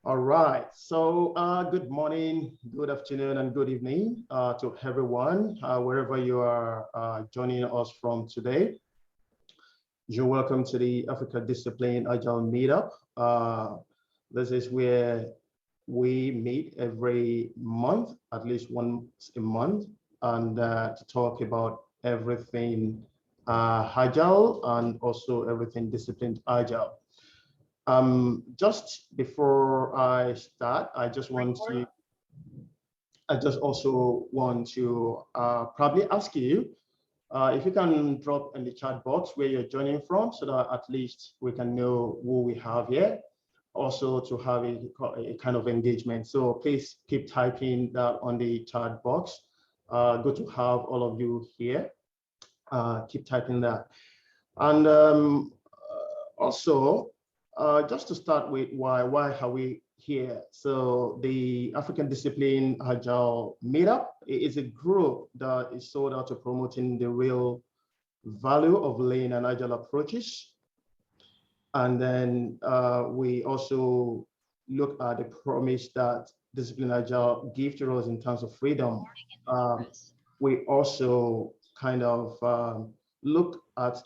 All right. So good morning, good afternoon, and good evening to everyone, wherever you are joining us from today. You're welcome to the Africa Discipline Agile Meetup. This is where we meet every month, at least once a month, and to talk about everything Agile and also everything disciplined Agile. Just before I start, I just also want to probably ask you if you can drop in the chat box where you're joining from, so that at least we can know who we have here. Also to have a kind of engagement. So please keep typing that on the chat box. Good to have all of you here. Keep typing that. And also, just to start with, why are we here? So the African Discipline Agile Meetup is a group that is sold out to promoting the real value of lean and agile approaches. And then we also look at the promise that Discipline Agile gives to us in terms of freedom. We also kind of look at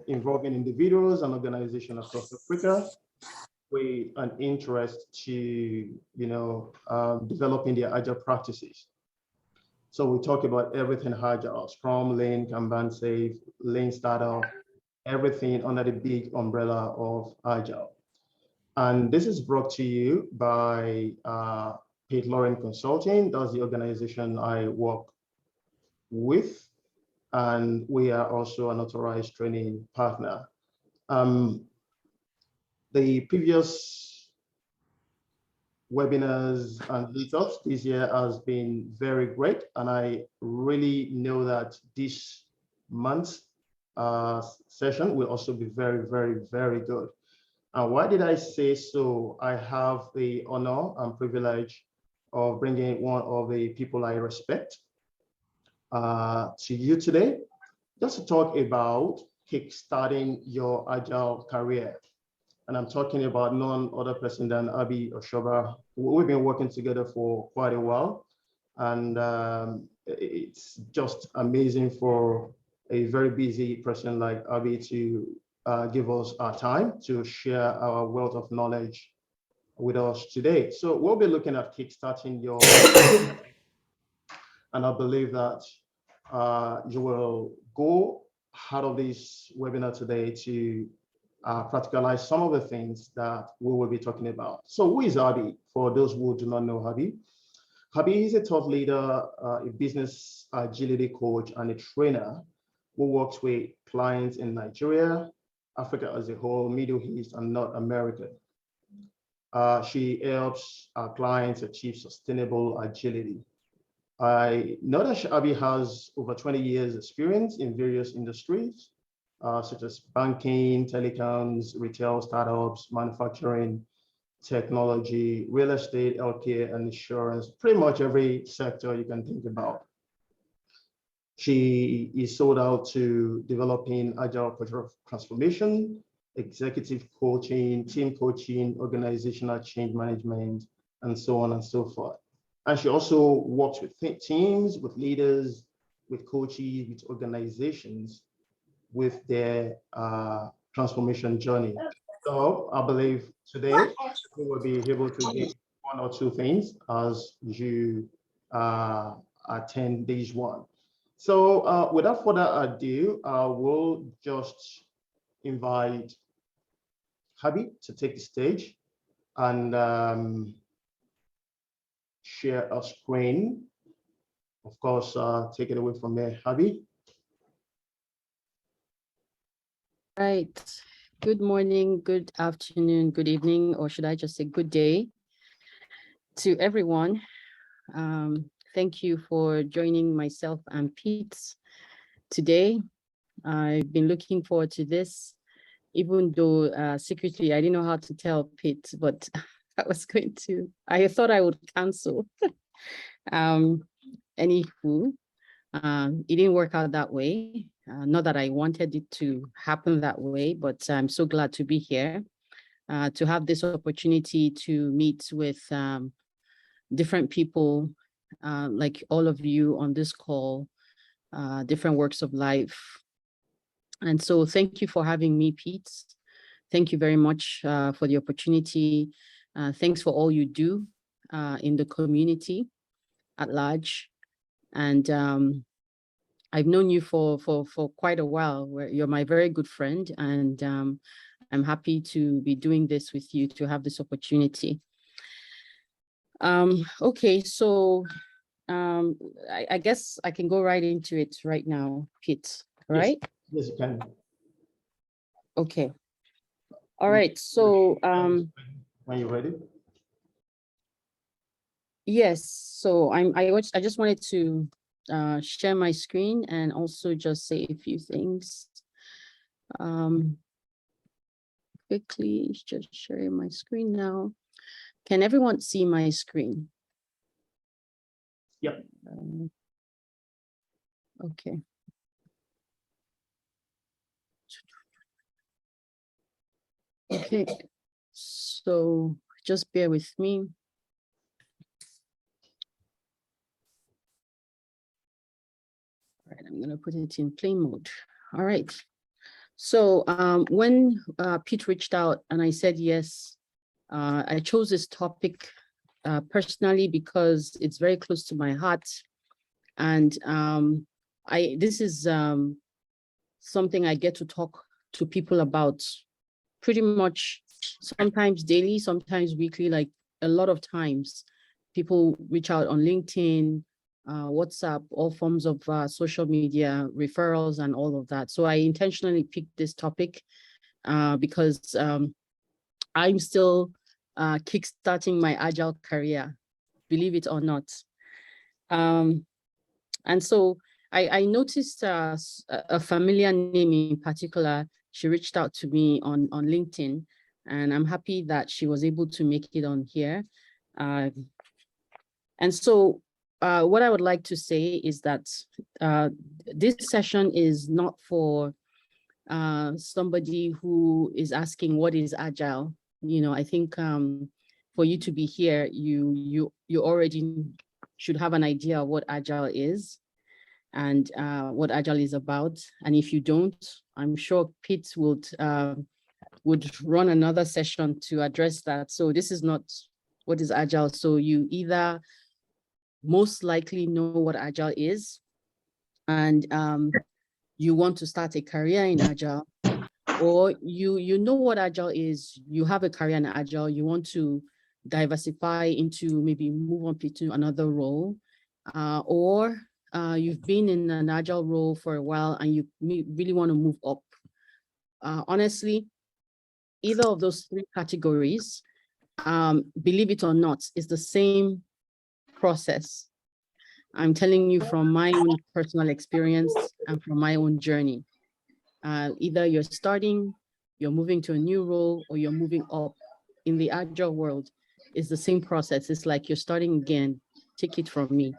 involving individuals and organizations across Africa with an interest to, developing their agile practices. So we talk about everything agile: Scrum, Lean, Kanban, Safe, Lean Startup, everything under the big umbrella of Agile. And this is brought to you by Pete Lauren Consulting. That's the organization I work with. And we are also an authorized training partner. The previous webinars and meetups this year has been very great. And I really know that this month's session will also be very, very, very good. And why did I say so? I have the honor and privilege of bringing one of the people I respect to you today, just to talk about kickstarting your agile career. And I'm talking about none other person than Abi Osoba. We've been working together for quite a while. And it's just amazing for a very busy person like Abi to give us our time to share our wealth of knowledge with us today. So we'll be looking at kickstarting your, and I believe that you will go out of this webinar today to practicalize some of the things that we will be talking about. So who is Abi? For those who do not know Abi, Abi is a thought leader, a business agility coach, and a trainer who works with clients in Nigeria, Africa as a whole, Middle East, and North America. She helps our clients achieve sustainable agility. I know that Abi has over 20 years experience in various industries, such as banking, telecoms, retail, startups, manufacturing, technology, real estate, healthcare, and insurance, pretty much every sector you can think about. She is sold out to developing agile cultural transformation, executive coaching, team coaching, organizational change management, and so on and so forth. And she also works with teams, with leaders, with coaches, with organizations, with their transformation journey. So I believe today we will be able to get one or two things as you attend this one. So without further ado, I will just invite Habi to take the stage and share a screen. Of course, take it away from there, Habi. Right. Good morning, good afternoon, good evening, or should I just say good day to everyone. Thank you for joining myself and Pete today. I've been looking forward to this, even though secretly I didn't know how to tell Pete, but I thought I would cancel. Anywho, it didn't work out that way. Not that I wanted it to happen that way, but I'm so glad to be here. to have this opportunity to meet with different people, like all of you on this call, different works of life. And so thank you for having me, Pete. Thank you very much for the opportunity. Thanks for all you do in the community at large. And I've known you for quite a while. You're my very good friend, and I'm happy to be doing this with you, to have this opportunity. Okay, so I guess I can go right into it right now, Pete, right? Yes, you can. Okay. All right, so when you're ready. Yes, so I just wanted to share my screen and also just say a few things. Quickly, just sharing my screen now. Can everyone see my screen? Yep. Okay. Okay, so just bear with me. All right, I'm gonna put it in play mode. All right. So when Pete reached out and I said yes, I chose this topic personally because it's very close to my heart. And this is something I get to talk to people about pretty much, sometimes daily, sometimes weekly, like a lot of times. People reach out on LinkedIn, WhatsApp, all forms of social media, referrals, and all of that. So I intentionally picked this topic because I'm still kickstarting my Agile career, believe it or not. And so I noticed a familiar name in particular. She reached out to me on LinkedIn, and I'm happy that she was able to make it on here. And so what I would like to say is that this session is not for somebody who is asking what is Agile. You know, I think for you to be here, you already should have an idea of what Agile is and what Agile is about. And if you don't, I'm sure Pete would run another session to address that. So this is not what is Agile. So you either most likely know what Agile is, and you want to start a career in Agile, or you know what Agile is, you have a career in Agile, you want to diversify into maybe move on to another role, or you've been in an Agile role for a while and you really want to move up. Honestly, either of those three categories, believe it or not, is the same process. I'm telling you from my own personal experience and from my own journey. Either you're starting, you're moving to a new role, or you're moving up. In the Agile world, it's the same process. It's like you're starting again. Take it from me.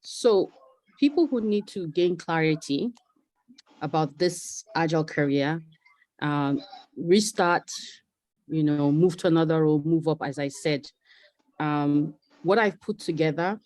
So people who need to gain clarity about this Agile career, restart, you know, move to another role, move up, as I said. What I've put together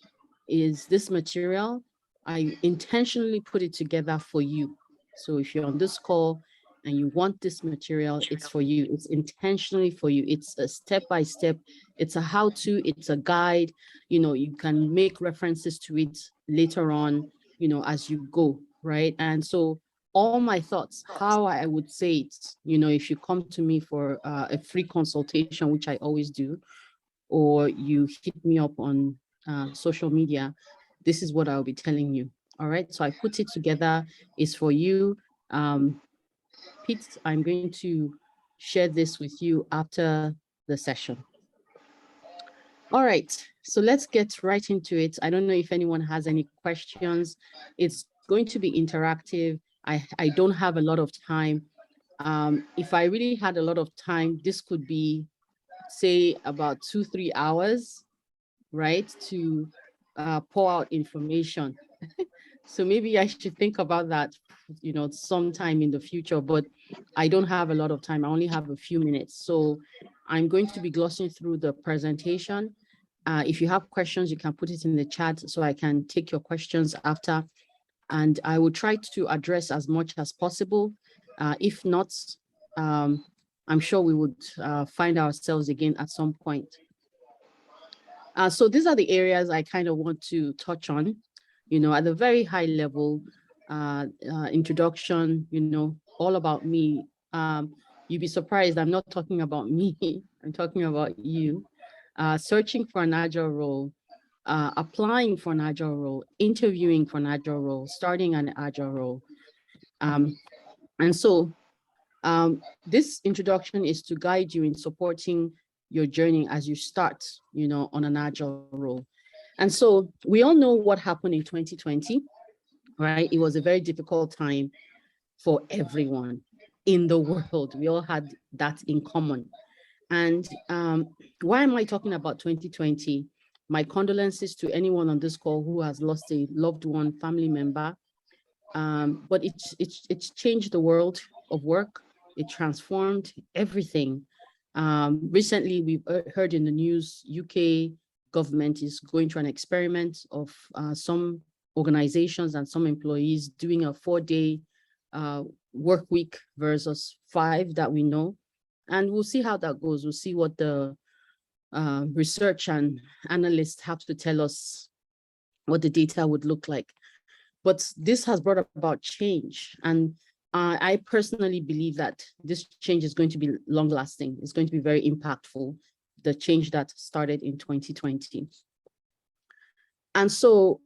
is this material. I intentionally put it together for you. So if you're on this call and you want this material, it's for you. It's intentionally for you. It's a step-by-step. It's a how-to, it's a guide. You know, you can make references to it later on, you know, as you go, right? And so all my thoughts, how I would say it, you know, if you come to me for a free consultation, which I always do, or you hit me up on social media, this is what I'll be telling you. All right, so I put it together. It's for you. Pete, I'm going to share this with you after the session. All right, so let's get right into it. I don't know if anyone has any questions. It's going to be interactive. I don't have a lot of time. If I really had a lot of time, this could be, say, about 2-3 hours, right, to pour out information. So maybe I should think about that, sometime in the future, but I don't have a lot of time. I only have a few minutes. So I'm going to be glossing through the presentation. If you have questions, you can put it in the chat so I can take your questions after. And I will try to address as much as possible. If not, I'm sure we would find ourselves again at some point. So these are the areas I kind of want to touch on, at the very high level, introduction, all about me. You'd be surprised, I'm not talking about me, I'm talking about you. Searching for an agile role, applying for an agile role, interviewing for an agile role, starting an agile role. And so this introduction is to guide you in supporting your journey as you start, on an agile role. And so we all know what happened in 2020, right? It was a very difficult time for everyone in the world. We all had that in common. And why am I talking about 2020? My condolences to anyone on this call who has lost a loved one, family member. But it's changed the world of work. It transformed everything. Recently, we've heard in the news, UK government is going through an experiment of some organizations and some employees doing a 4-day work week versus 5 that we know. And we'll see how that goes. We'll see what the research and analysts have to tell us what the data would look like. But this has brought about change. And I personally believe that this change is going to be long lasting. It's going to be very impactful, the change that started in 2020. And so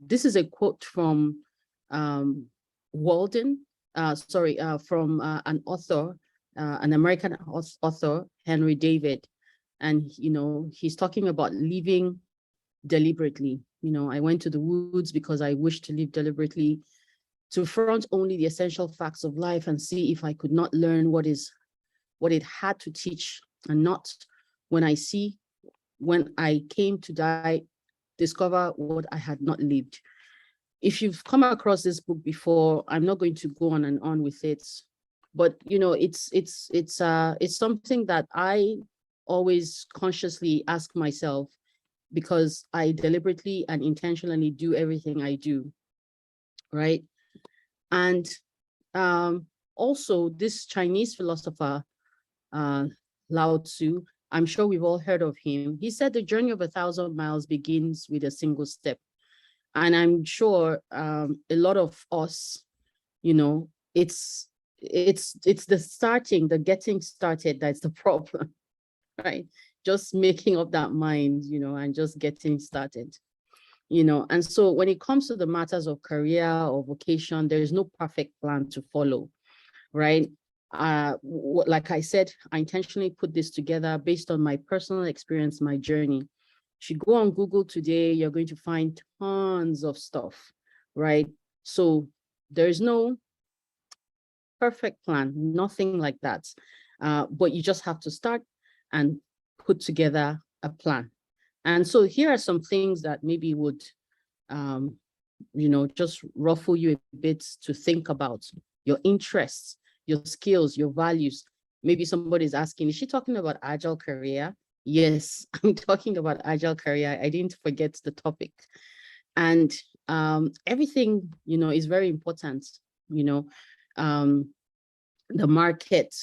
this is a quote from Walden, from an author, an American author, Henry David. And, he's talking about living deliberately. I went to the woods because I wish to live deliberately, to front only the essential facts of life and see if I could not learn what it had to teach, and not when I came to die, discover what I had not lived. If you've come across this book before, I'm not going to go on and on with it, but it's something that I always consciously ask myself, because I deliberately and intentionally do everything I do, right? And also this Chinese philosopher, Lao Tzu, I'm sure we've all heard of him. He said the journey of 1,000 miles begins with a single step. And I'm sure a lot of us, it's the getting started that's the problem, right? Just making up that mind, and just getting started, And so when it comes to the matters of career or vocation, there is no perfect plan to follow, right? Like I said, I intentionally put this together based on my personal experience, my journey. If you go on Google today, you're going to find tons of stuff, right? So there's no perfect plan, nothing like that. But you just have to start and put together a plan. And so here are some things that maybe would, just ruffle you a bit to think about: your interests, your skills, your values. Maybe somebody's asking, is she talking about agile career? Yes, I'm talking about agile career. I didn't forget the topic. And everything, is very important, the market,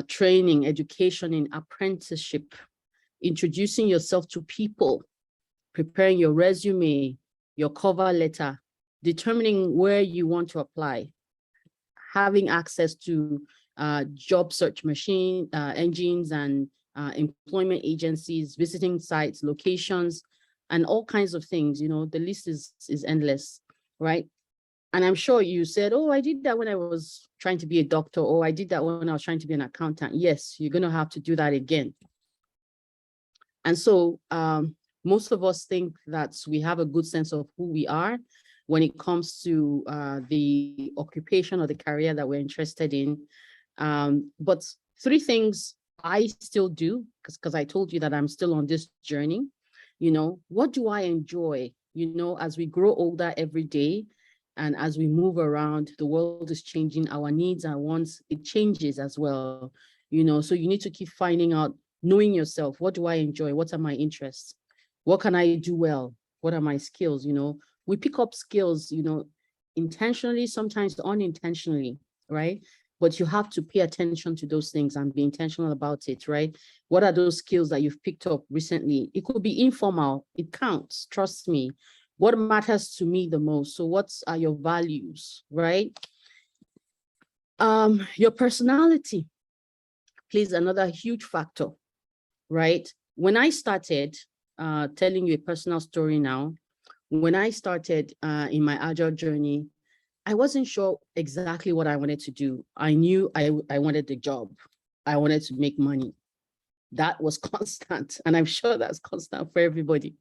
training, education in apprenticeship, introducing yourself to people, preparing your resume, your cover letter, determining where you want to apply, having access to job search machine engines and employment agencies, visiting sites, locations, and all kinds of things. The list is endless, right? And I'm sure you said, oh, I did that when I was trying to be a doctor, or I did that when I was trying to be an accountant. Yes, you're going to have to do that again. And so most of us think that we have a good sense of who we are when it comes to the occupation or the career that we're interested in. But 3 things I still do, because I told you that I'm still on this journey. What do I enjoy? as we grow older every day, and as we move around, the world is changing, our needs and wants, it changes as well, so you need to keep finding out, knowing yourself. What do I enjoy? What are my interests? What can I do well? What are my skills? We pick up skills, intentionally, sometimes unintentionally, right? But you have to pay attention to those things and be intentional about it, right? What are those skills that you've picked up recently? It could be informal, it counts, trust me. What matters to me the most? So what are your values, right? Your personality plays another huge factor, right? When I started, telling you a personal story now, when I started in my Agile journey, I wasn't sure exactly what I wanted to do. I knew I wanted the job. I wanted to make money. That was constant, and I'm sure that's constant for everybody.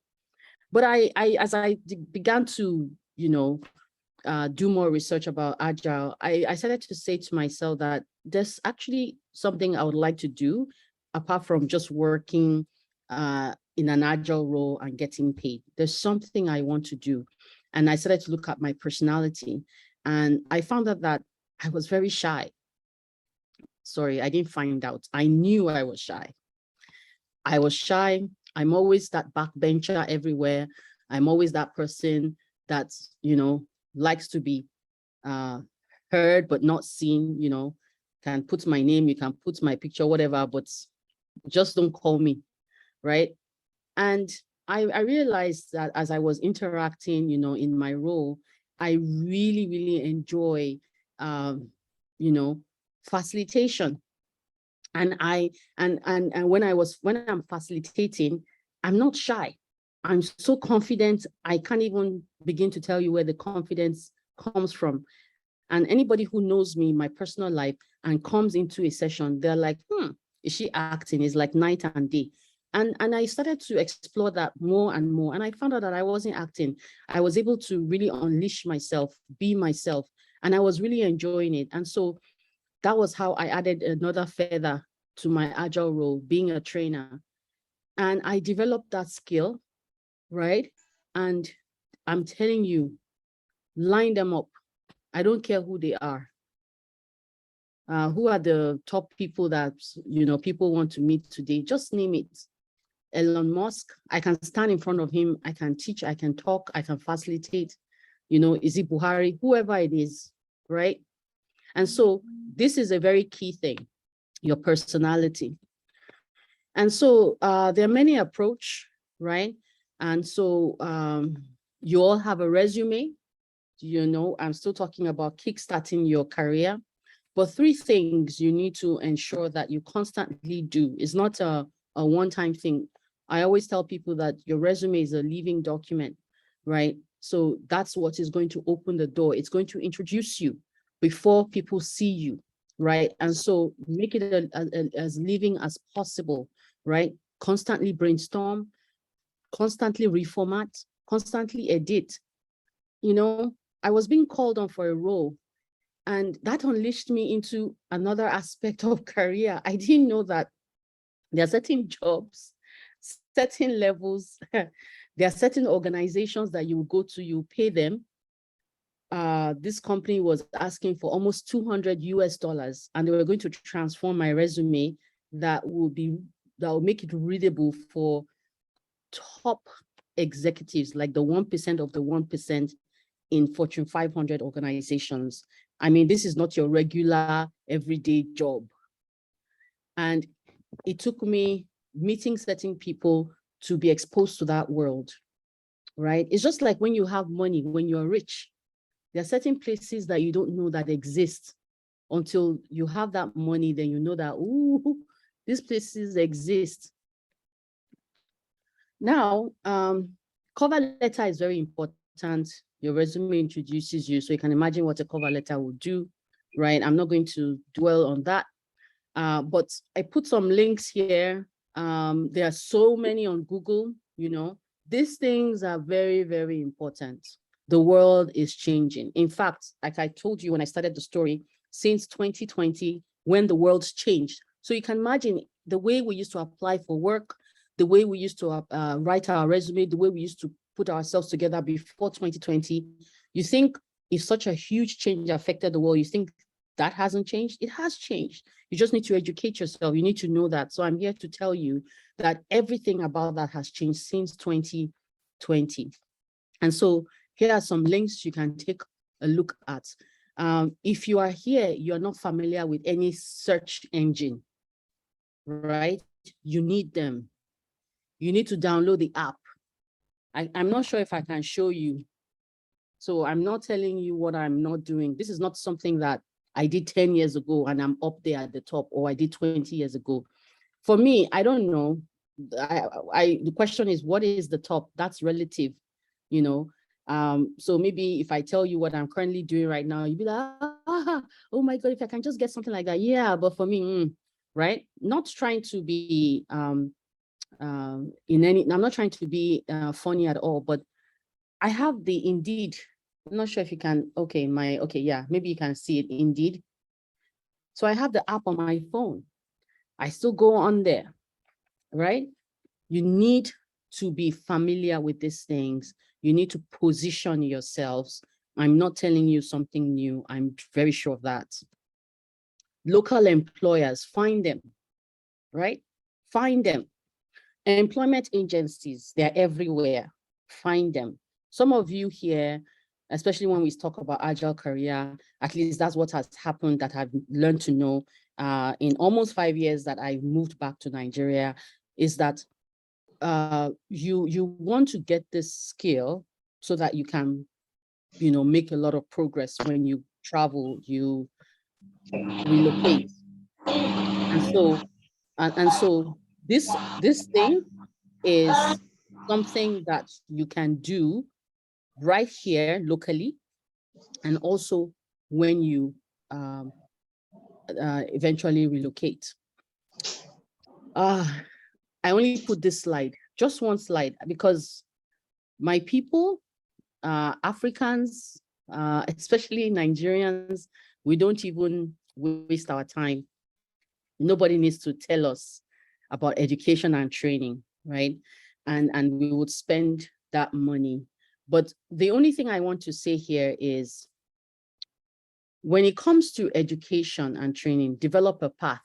But as I began to, do more research about Agile, I started to say to myself that there's actually something I would like to do apart from just working in an Agile role and getting paid. There's something I want to do. And I started to look at my personality, and I found out that I was very shy. Sorry, I didn't find out. I knew I was shy. I was shy. I'm always that backbencher everywhere. I'm always that person that, likes to be heard but not seen, can put my name, you can put my picture, whatever, but just don't call me, right? And I realized that as I was interacting, in my role, I really, really enjoy, facilitation. And when I'm facilitating, I'm not shy. I'm so confident. I can't even begin to tell you where the confidence comes from. And anybody who knows me, my personal life, and comes into a session, they're like, is she acting? It's like night and day. And I started to explore that more and more. And I found out that I wasn't acting. I was able to really unleash myself, be myself, and I was really enjoying it. And so that was how I added another feather to my Agile role, being a trainer. And I developed that skill, right? And I'm telling you, line them up. I don't care who they are. Who are the top people that, people want to meet today? Just name it. Elon Musk, I can stand in front of him. I can teach, I can talk, I can facilitate. Is it Buhari? Whoever it is, right? And so this is a very key thing, your personality. And so there are many approach, right? And so you all have a resume. I'm still talking about kickstarting your career. But 3 things you need to ensure that you constantly do. It's not a one-time thing. I always tell people that your resume is a living document, right? So that's what is going to open the door. It's going to introduce you before people see you, right? And so make it as living as possible, right? Constantly brainstorm, constantly reformat, constantly edit. I was being called on for a role, and that unleashed me into another aspect of career. I didn't know that there are certain jobs, certain levels, there are certain organizations that you go to, you pay them. This company was asking for almost $200 and they were going to transform my resume that will make it readable for top executives, like the 1% of the 1% in Fortune 500 organizations. I mean, this is not your regular everyday job. And it took me meeting certain people to be exposed to that world, right? It's just like when you have money, when you're rich, there are certain places that you don't know that exist until you have that money, then you know that, ooh, these places exist. Now, cover letter is very important. Your resume introduces you, so you can imagine what a cover letter will do, right? I'm not going to dwell on that, but I put some links here. There are so many on Google, these things are very, very important. The world is changing. In fact, like I told you when I started the story, since 2020, when the world's changed. So you can imagine the way we used to apply for work, the way we used to write our resume, the way we used to put ourselves together before 2020. You think if such a huge change affected the world, you think that hasn't changed? It has changed. You just need to educate yourself. You need to know that. So I'm here to tell you that everything about that has changed since 2020. And so here are some links you can take a look at. If you are here, you're not familiar with any search engine, right? You need them. You need to download the app. I'm not sure if I can show you. So I'm not telling you what I'm not doing. This is not something that I did 10 years ago and I'm up there at the top, or I did 20 years ago. For me, I don't know. The question is, what is the top? That's relative, you know. So maybe if I tell you what I'm currently doing right now, you'd be like, oh my God, if I can just get something like that. Yeah, but for me, right? Not trying to be I'm not trying to be funny at all, but I have the Indeed. I'm not sure if you can, okay, yeah, maybe you can see it, Indeed. So I have the app on my phone. I still go on there, right? You need to be familiar with these things. You need to position yourselves. I'm not telling you something new. I'm very sure of that. Local employers, find them, right? Find them. Employment agencies, they're everywhere. Find them. Some of you here, especially when we talk about Agile career, at least that's what has happened that I've learned to know in almost 5 years that I moved back to Nigeria, is that you want to get this skill so that you can, make a lot of progress when you travel, you relocate. And so this thing is something that you can do right here locally, and also when you eventually relocate. I only put this slide, just one slide, because my people, Africans, especially Nigerians, we don't even waste our time. Nobody needs to tell us about education and training, right? And we would spend that money. But the only thing I want to say here is, when it comes to education and training, develop a path.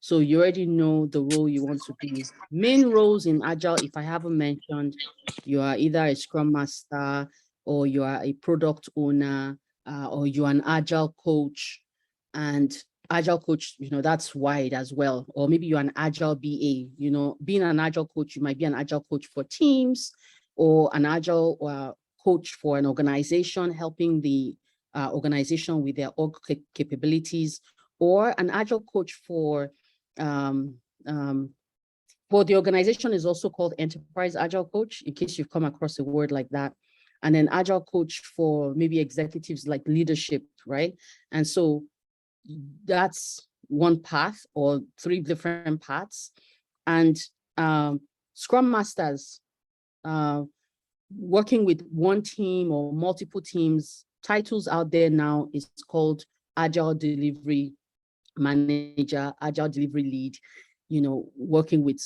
So you already know the role you want to be. Main roles in Agile, if I haven't mentioned, you are either a Scrum Master, or you are a product owner, or you're an Agile coach. And Agile coach, that's wide as well. Or maybe you're an Agile BA, being an Agile coach, you might be an Agile coach for teams, or an Agile coach for an organization, helping the organization with their org capabilities, or an Agile coach for the organization is also called Enterprise Agile Coach, in case you've come across a word like that. And then Agile Coach for maybe executives, like leadership, right? And so that's one path, or 3 different paths. And Scrum Masters, working with one team or multiple teams, titles out there now is called Agile Delivery Manager, Agile Delivery Lead, working with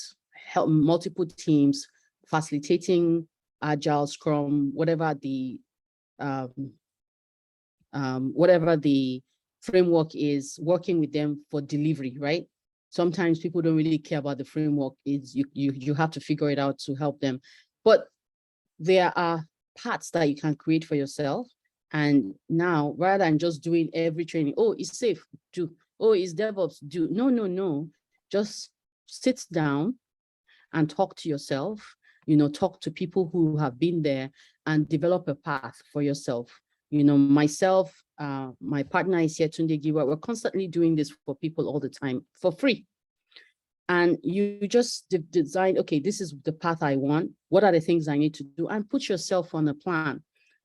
multiple teams, facilitating Agile, Scrum, whatever the framework is, working with them for delivery, right? Sometimes people don't really care about the framework. You have to figure it out to help them. But there are parts that you can create for yourself. And now, rather than just doing every training, oh, it's safe, do, oh, it's DevOps, do. No. Just sit down and talk to yourself, talk to people who have been there, and develop a path for yourself. Myself, my partner is here, Tunde Giwa. We're constantly doing this for people all the time for free. And you just design, okay, this is the path I want. What are the things I need to do? And put yourself on a plan.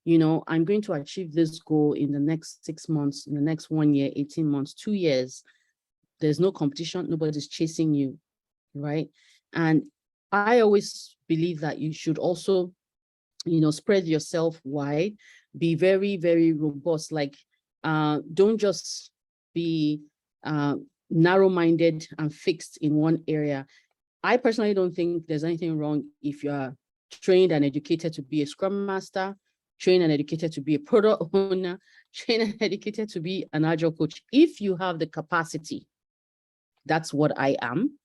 I'm going to achieve this goal in the next 6 months, in the next 1 year, 18 months, 2 years. There's no competition. Nobody's chasing you, right? And I always believe that you should also, spread yourself wide, be very, very robust. Like, don't just be narrow-minded and fixed in one area. I personally don't think there's anything wrong if you're trained and educated to be a Scrum Master, trained and educated to be a product owner, trained and educated to be an Agile coach. If you have the capacity, that's what I am.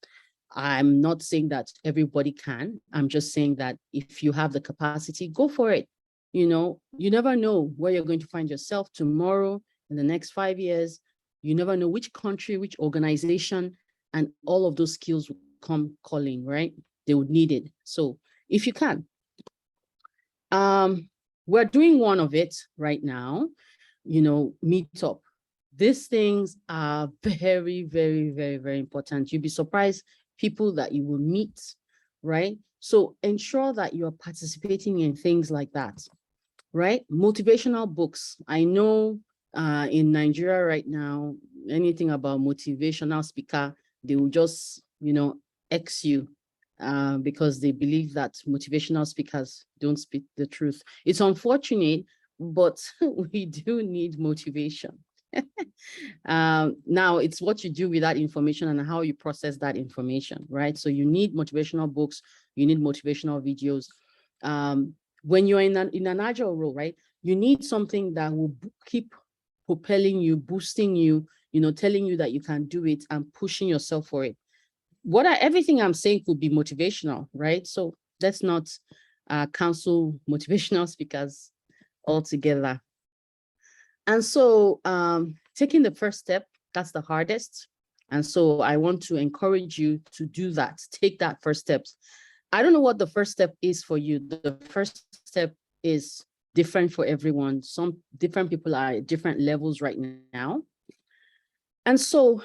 I'm not saying that everybody can. I'm just saying that if you have the capacity, go for it. You know, you never know where you're going to find yourself tomorrow, in the next 5 years. You never know which country, which organization, and all of those skills will come calling, right? They would need it. So if you can. We're doing one of it right now, you know, meetup. These things are very, very, very, very important. You'll be surprised people that you will meet, right? So ensure that you're participating in things like that, right? Motivational books. I know in Nigeria right now, anything about motivational speaker, they will just, you know, X you because they believe that motivational speakers don't speak the truth. It's unfortunate, but we do need motivation. Now it's what you do with that information and how you process that information, right? So you need motivational books, you need motivational videos. When you're in an agile role, right, you need something that will keep propelling you, boosting you, you know, telling you that you can do it and pushing yourself for it. Everything I'm saying could be motivational, right? So let's not cancel motivational speakers altogether. And so taking the first step, that's the hardest. And so I want to encourage you to do that. Take that first step. I don't know what the first step is for you. The first step is different for everyone. Some different people are at different levels right now. And so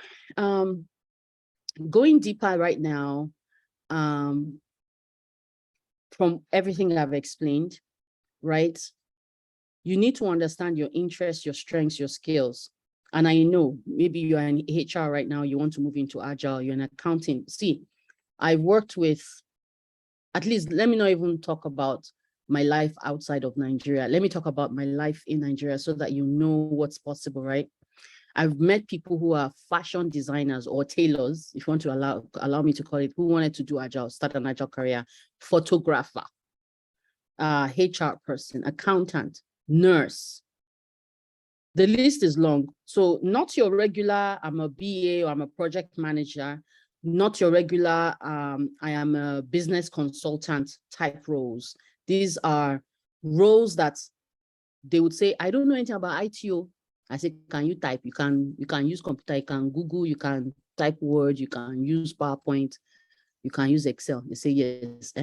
going deeper right now, from everything I've explained, right? You need to understand your interests, your strengths, your skills. And I know maybe you're in HR right now, you want to move into Agile, you're in accounting. See, I've worked with, at least, let me not even talk about my life outside of Nigeria. Let me talk about my life in Nigeria so that you know what's possible, right? I've met people who are fashion designers or tailors, if you want to allow me to call it, who wanted to do Agile, start an Agile career, photographer, HR person, accountant, nurse. The list is long. So not your regular, I'm a BA or I'm a project manager, not your regular, I am a business consultant type roles. These are roles that they would say, I don't know anything about ITO. I say, can you type? You can use computer, you can Google, you can type Word, you can use PowerPoint, you can use Excel. They say, yes,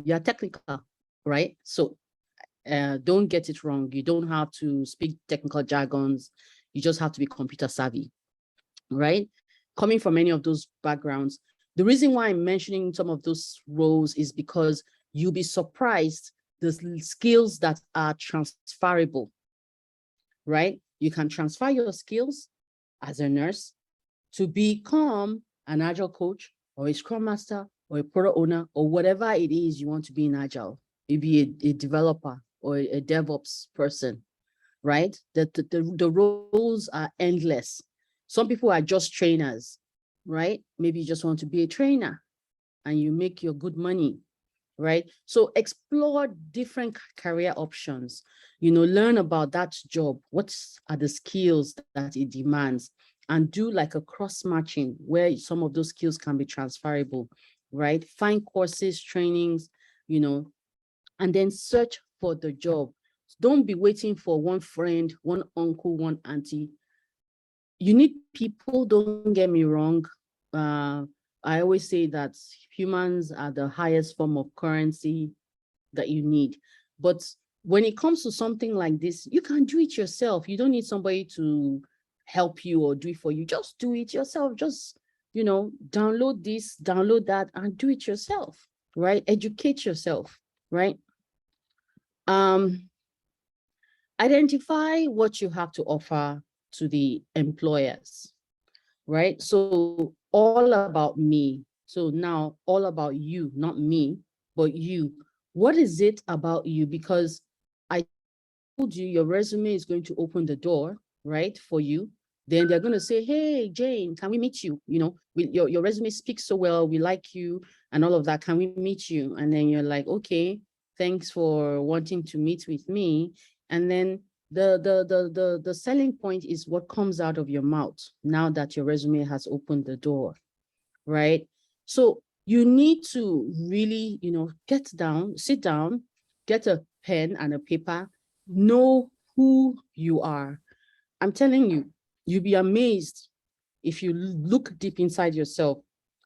you're technical, right? So don't get it wrong. You don't have to speak technical jargons. You just have to be computer savvy, right? Coming from any of those backgrounds. The reason why I'm mentioning some of those roles is because you'll be surprised the skills that are transferable, right? You can transfer your skills as a nurse to become an Agile coach or a Scrum Master or a product owner or whatever it is you want to be in Agile. Maybe a developer or a DevOps person, right? The roles are endless. Some people are just trainers, right? Maybe you just want to be a trainer and you make your good money, right? So explore different career options, you know, learn about that job. What are the skills that it demands? And do like a cross-matching where some of those skills can be transferable, right? Find courses, trainings, you know, and then search for the job. Don't be waiting for one friend, one uncle, one auntie. You need people, don't get me wrong. I always say that humans are the highest form of currency that you need. But when it comes to something like this, you can do it yourself. You don't need somebody to help you or do it for you. Just do it yourself. Just, you know, download this, download that, and do it yourself, right? Educate yourself, right? Identify what you have to offer to the employers, right? So all about me. So now all about you, not me, but you. What is it about you? Because I told you your resume is going to open the door, right, for you. then they're going to say, hey, Jane, can we meet you? You know, your resume speaks so well. We like you and all of that. Can we meet you? And then you're like, okay, thanks for wanting to meet with me. And then the selling point is what comes out of your mouth now that your resume has opened the door, right? So you need to really, you know, sit down, get a pen and a paper, know who you are. I'm telling you, you'll be amazed if you look deep inside yourself.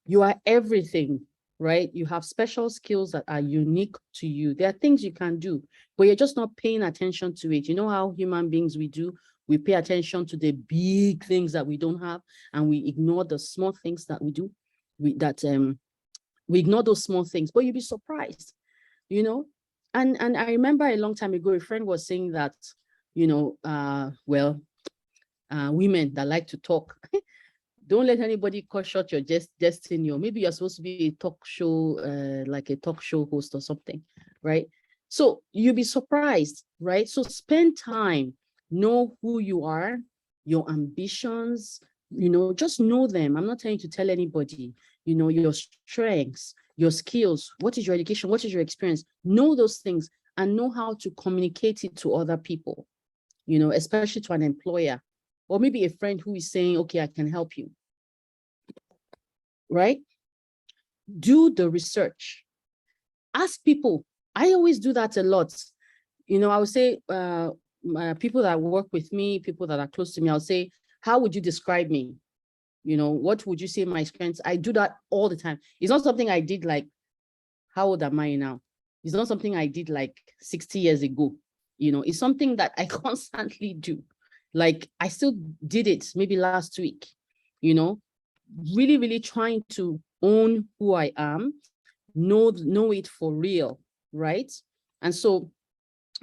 You are everything, right? You have special skills that are unique to you. There are things you can do, but you're just not paying attention to it. You know how human beings we do? We pay attention to the big things that we don't have, and we ignore the small things that we do. We ignore those small things, but you'll be surprised, you know? And I remember a long time ago, a friend was saying that, you know, women that like to talk, don't let anybody cut short your destiny, or maybe you're supposed to be a talk show, like a talk show host or something, right? So you'll be surprised, right? So spend time, know who you are, your ambitions, you know, just know them. I'm not telling you to tell anybody, you know, your strengths, your skills, what is your education, what is your experience, know those things and know how to communicate it to other people, you know, especially to an employer, or maybe a friend who is saying, okay, I can help you, right? Do the research. Ask people. I always do that a lot. You know, I would say, people that work with me, people that are close to me, I'll say, how would you describe me? You know, what would you say my strengths? I do that all the time. It's not something I did like, how old am I now? It's not something I did like 60 years ago. You know, it's something that I constantly do. Like I still did it maybe last week, you know, really, really trying to own who I am, know it for real, right? And so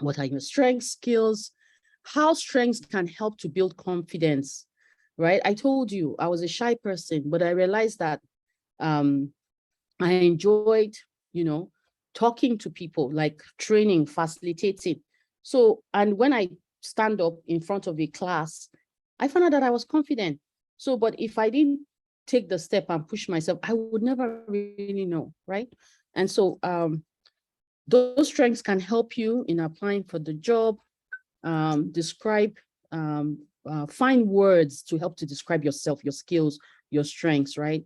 what are your strengths, skills, how strengths can help to build confidence, right? I told you I was a shy person, but I realized that I enjoyed, you know, talking to people, like training, facilitating. So, and when I stand up in front of a class, I found out that I was confident. So, but if I didn't take the step and push myself, I would never really know, right? And so those strengths can help you in applying for the job, find words to help to describe yourself, your skills, your strengths, right?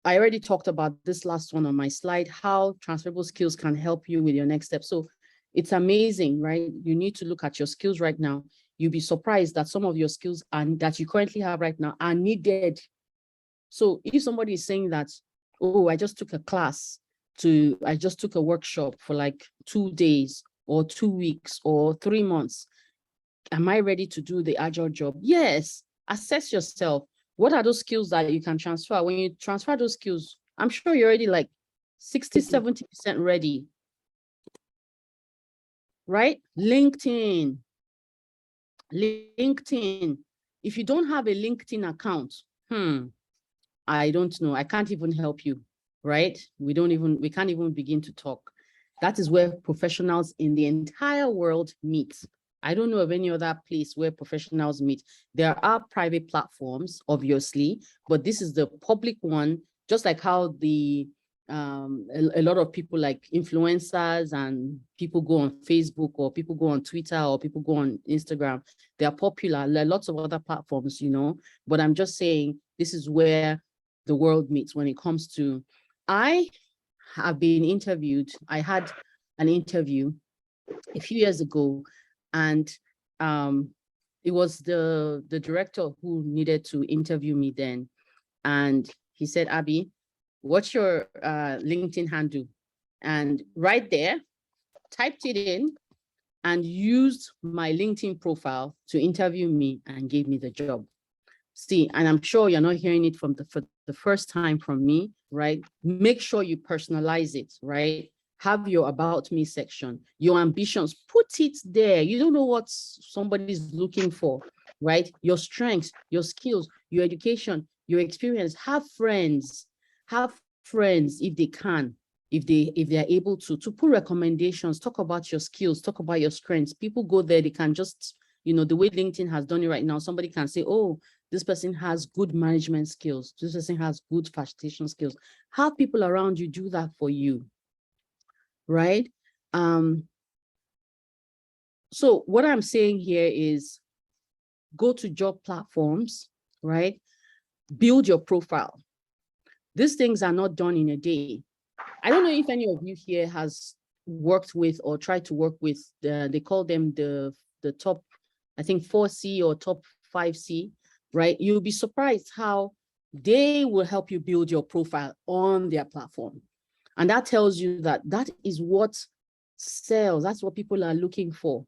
I already talked about this last one on my slide, how transferable skills can help you with your next step. So it's amazing, right? You need to look at your skills right now. You'll be surprised that some of your skills that you currently have right now are needed. So if somebody is saying that, oh, I just took a workshop for like 2 days or 2 weeks or 3 months, am I ready to do the agile job? Yes. Assess yourself. What are those skills that you can transfer? When you transfer those skills, I'm sure you're already like 60, 70% ready, right? LinkedIn. If you don't have a LinkedIn account, I don't know. I can't even help you, right? We can't even begin to talk. That is where professionals in the entire world meet. I don't know of any other place where professionals meet. There are private platforms, obviously, but this is the public one, just like how a lot of people like influencers and people go on Facebook or people go on Twitter or people go on Instagram. They are popular. There are lots of other platforms, you know, but I'm just saying this is where the world meets when it comes to, I have been interviewed. I had an interview a few years ago, and it was the director who needed to interview me then. And he said, Abby, what's your LinkedIn handle? And right there, typed it in and used my LinkedIn profile to interview me and gave me the job. See, and I'm sure you're not hearing it for the first time from me, right? Make sure you personalize it, right? Have your about me section, your ambitions, put it there. You don't know what somebody's looking for, right? Your strengths, your skills, your education, your experience. Have friends if they can, if they are able to put recommendations, talk about your skills, talk about your strengths. People go there, they can just the way LinkedIn has done it right now, somebody can say, oh, this person has good management skills. This person has good facilitation skills. Have people around you do that for you, right? So what I'm saying here is go to job platforms, right? Build your profile. These things are not done in a day. I don't know if any of you here has worked with or tried to work with they call them the top, I think 4C or top 5C, right? You'll be surprised how they will help you build your profile on their platform. And that tells you that that is what sells. That's what people are looking for.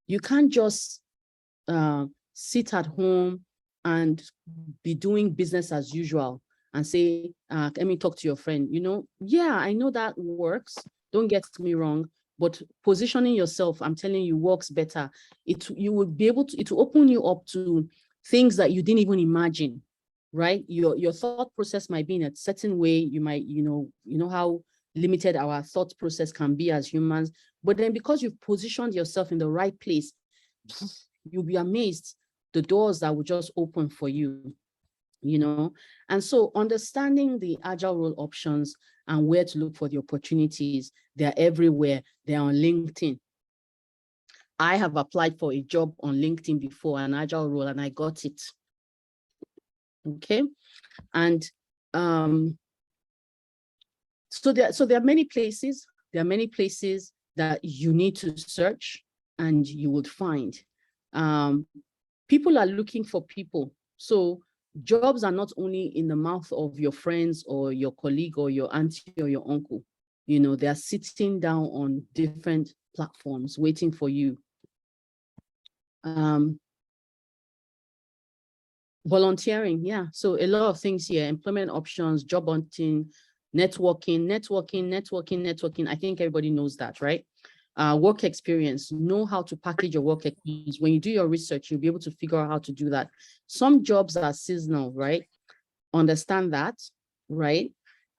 You can't just sit at home and be doing business as usual and say, let me talk to your friend. Yeah, I know that works. Don't get me wrong, but positioning yourself, I'm telling you, works better. You would be able to, it will open you up to things that you didn't even imagine, right? Your thought process might be in a certain way. You might, you know how limited our thought process can be as humans, but then because you've positioned yourself in the right place, you'll be amazed the doors that will just open for you. And so understanding the agile role options and where to look for the opportunities, they're everywhere. They're on LinkedIn. I have applied for a job on LinkedIn before, an agile role, and I got it. Okay. And so there are many places. There are many places that you need to search and you would find. People are looking for people. So jobs are not only in the mouth of your friends or your colleague or your auntie or your uncle. They're sitting down on different platforms waiting for you. Volunteering, yeah. So a lot of things here: employment options, job hunting, networking. I think everybody knows that, right? Work experience, know how to package your work experience. When you do your research, you'll be able to figure out how to do that. Some jobs are seasonal, right? Understand that, right?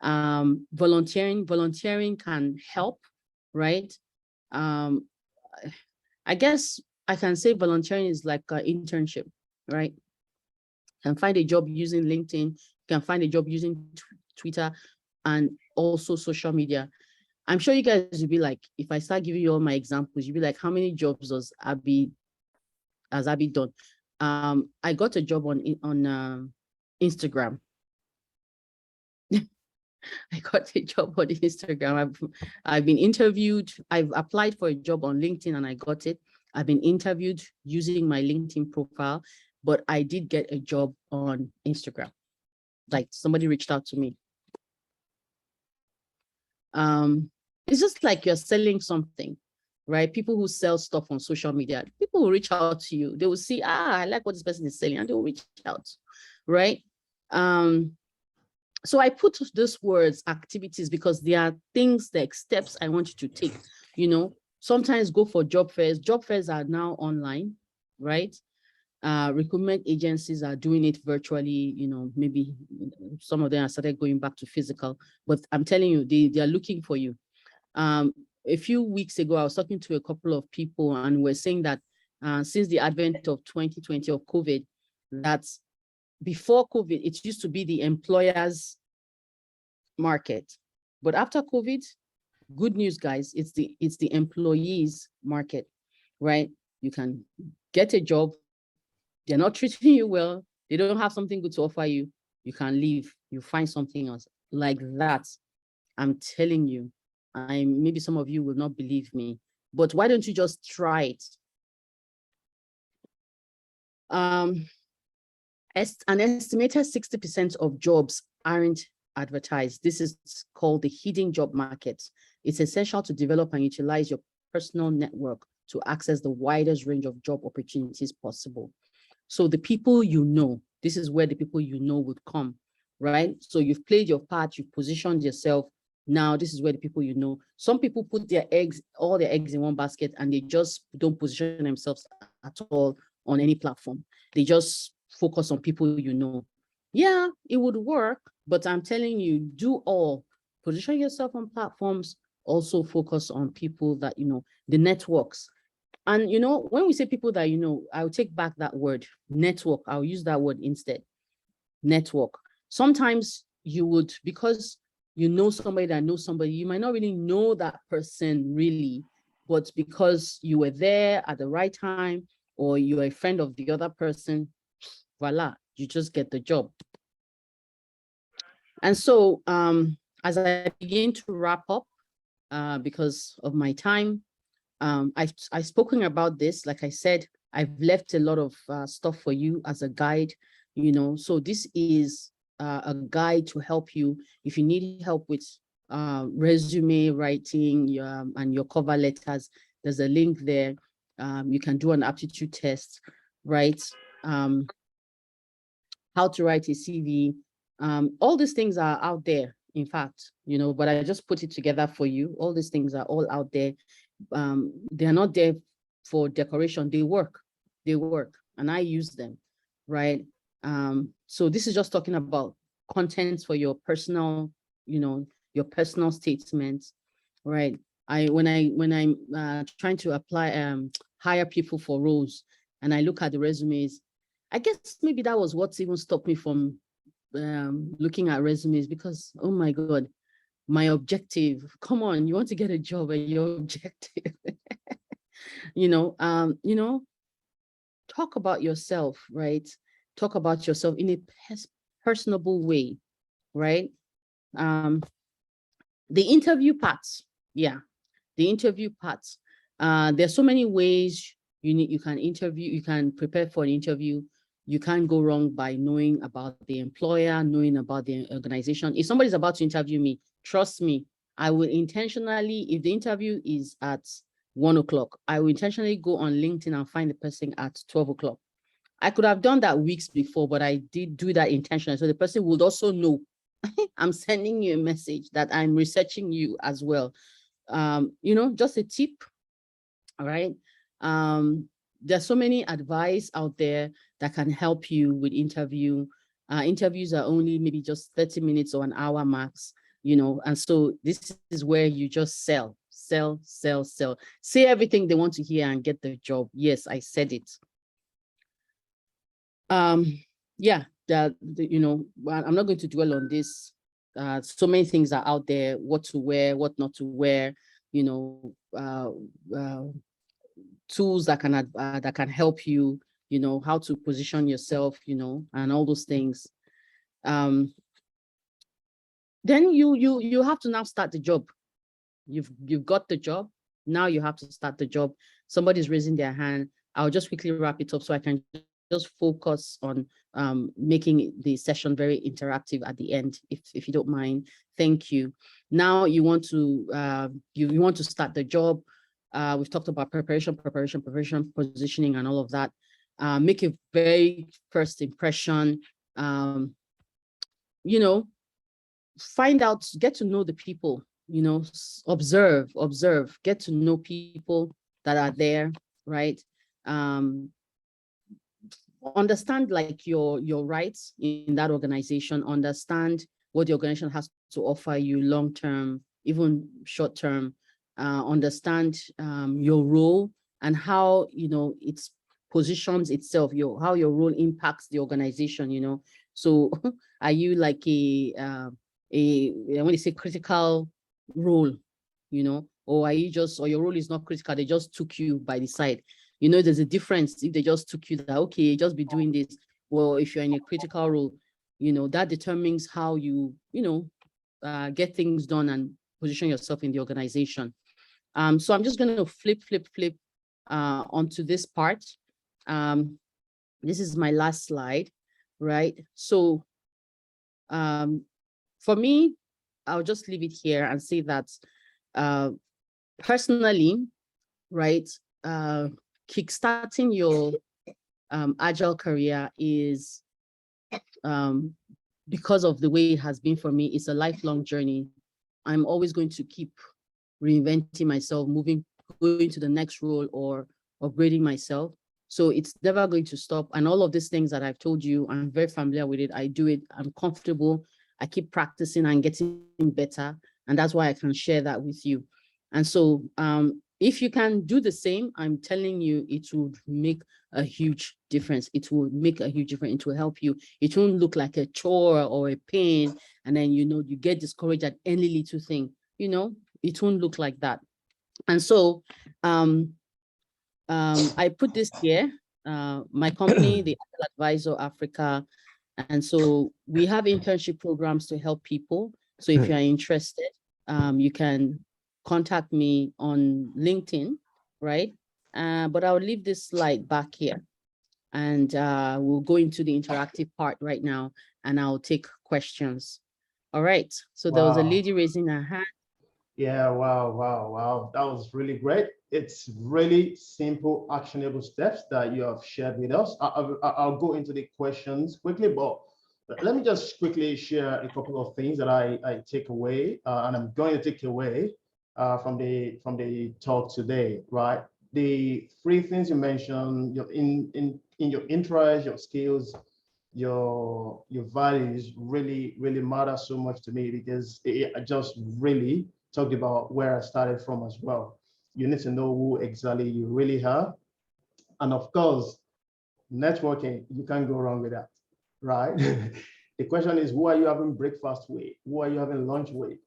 Volunteering can help, right? I guess I can say volunteering is like an internship, right? You can find a job using LinkedIn, you can find a job using Twitter and also social media. I'm sure you guys will be like, if I start giving you all my examples, you'll be like, how many jobs has Abby done? I got a job on Instagram. I got a job on Instagram. I've been interviewed. I've applied for a job on LinkedIn and I got it. I've been interviewed using my LinkedIn profile, but I did get a job on Instagram. Like somebody reached out to me. It's just like you're selling something, right? People who sell stuff on social media, people will reach out to you. They will see, I like what this person is selling, and they will reach out, right? So I put those words, activities, because they are things, like steps I want you to take. Sometimes go for job fairs. Job fairs are now online, right? Recruitment agencies are doing it virtually. Maybe some of them have started going back to physical, but I'm telling you, they are looking for you. A few weeks ago, I was talking to a couple of people and we're saying that since the advent of 2020 of COVID, that before COVID, it used to be the employer's market. But after COVID, good news, guys, it's the employees market, right? You can get a job, they're not treating you well, they don't have something good to offer you, you can leave, you find something else. Like that, I'm telling you, maybe some of you will not believe me, but why don't you just try it? An estimated 60% of jobs aren't advertised. This is called the hidden job market. It's essential to develop and utilize your personal network to access the widest range of job opportunities possible. So the people this is where the people would come, right? So you've played your part, you've positioned yourself. Now this is where the people some people put all their eggs in one basket and they just don't position themselves at all on any platform. They just focus on people Yeah, it would work, but I'm telling you, do all. Position yourself on platforms, also focus on people that, the networks. And, when we say people that, I'll take back that word, network. I'll use that word instead, network. Sometimes you would, because you know somebody that knows somebody, you might not really know that person really, but because you were there at the right time, or you're a friend of the other person, voila, you just get the job. And so as I begin to wrap up, because of my time, I've spoken about this. Like I said, I've left a lot of stuff for you as a guide, so this is a guide to help you if you need help with resume writing and your cover letters. There's a link there. You can do an aptitude test, right? How to write a CV. All these things are out there, in fact, but I just put it together for you. All these things are all out there. They are not there for decoration. They work, and I use them, right? So this is just talking about contents for your personal, your personal statements, right? When I'm trying to apply, hire people for roles, and I look at the resumes, I guess maybe that was what's even stopped me from looking at resumes, because, oh my God, my objective, come on, you want to get a job and your objective, talk about yourself, right? Talk about yourself in a personable way, right? The interview parts, yeah, the interview parts. There's so many ways you can interview, you can prepare for an interview. You can't go wrong by knowing about the employer, knowing about the organization. If somebody's about to interview me, trust me, I will intentionally, if the interview is at 1 o'clock, I will intentionally go on LinkedIn and find the person at 12 o'clock. I could have done that weeks before, but I did do that intentionally. So the person would also know I'm sending you a message, that I'm researching you as well. Just a tip, all right? There's so many advice out there that can help you with interview. Interviews are only maybe just 30 minutes or an hour max, and so this is where you just sell. Say everything they want to hear and get the job. Yes, I said it. Yeah, I'm not going to dwell on this. So many things are out there, what to wear, what not to wear, tools that can help you, how to position yourself, and all those things. Then you have to now start the job. You've got the job. Now you have to start the job. Somebody's raising their hand. I'll just quickly wrap it up so I can just focus on making the session very interactive at the end, if you don't mind. Thank you. Now you want to you want to start the job. We've talked about preparation, positioning, and all of that. Make a very first impression. Find out, get to know the people. Observe, get to know people that are there, right? Understand like your rights in that organization. Understand what the organization has to offer you long-term, even short-term. Understand your role and how it positions itself, how your role impacts the organization. So are you like I want to say critical role, or are you just, or your role is not critical, they just took you by the side? There's a difference if they just took you that, okay, just be doing this. Well, if you're in a critical role, that determines how you get things done and position yourself in the organization. So I'm just going to flip onto this part. This is my last slide, right? So for me, I'll just leave it here and say that personally, right, kickstarting your Agile career is, because of the way it has been for me, it's a lifelong journey. I'm always going to keep reinventing myself, going to the next role or upgrading myself. So it's never going to stop. And all of these things that I've told you, I'm very familiar with it. I do it, I'm comfortable. I keep practicing and getting better. And that's why I can share that with you. And so If you can do the same, I'm telling you, it would make a huge difference. It will make a huge difference. It will help you. It won't look like a chore or a pain. And then, you get discouraged at any little thing, it won't look like that. And so I put this here, my company, the Agile Advisor Africa. And so we have internship programs to help people. So if you are interested, you can contact me on LinkedIn, right? But I'll leave this slide back here, and we'll go into the interactive part right now, and I'll take questions. All right. So there was a lady raising her hand. Yeah, wow. That was really great. It's really simple, actionable steps that you have shared with us. I'll go into the questions quickly, but let me just quickly share a couple of things that I take away, and I'm going to take away from the talk today, right? The three things you mentioned, in your interest, your skills, your values really matter so much to me, because I just really talked about where I started from as well. You need to know who exactly you really are. And of course, networking, you can't go wrong with that, right? The question is, who are you having breakfast with? Who are you having lunch with?